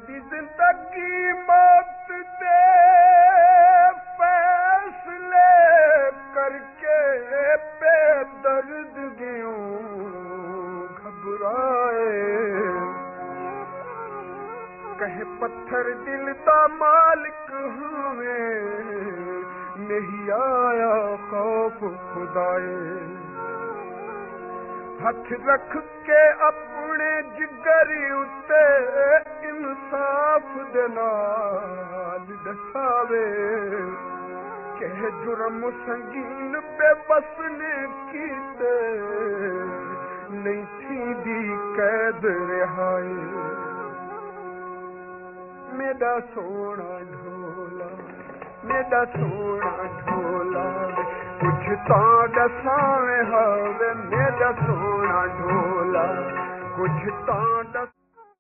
मेरी जिंदगी मौत दे फैसले करके बेदर्द क्यों घबराए कहे पत्थर दिल दा मालिक हमें नहीं आया खौफ खुदाए हथ रख के अपने जिगरी उते इंसाफ दे नाल दसावे कह जुर्म संगीन बेबस ने कीते नहीं थी दी कैद रिहाई मेरा सोना ढोला मेरा सोना ढोला कुछ तो दसावे हवे मेरा सोना ढोला कुछ तो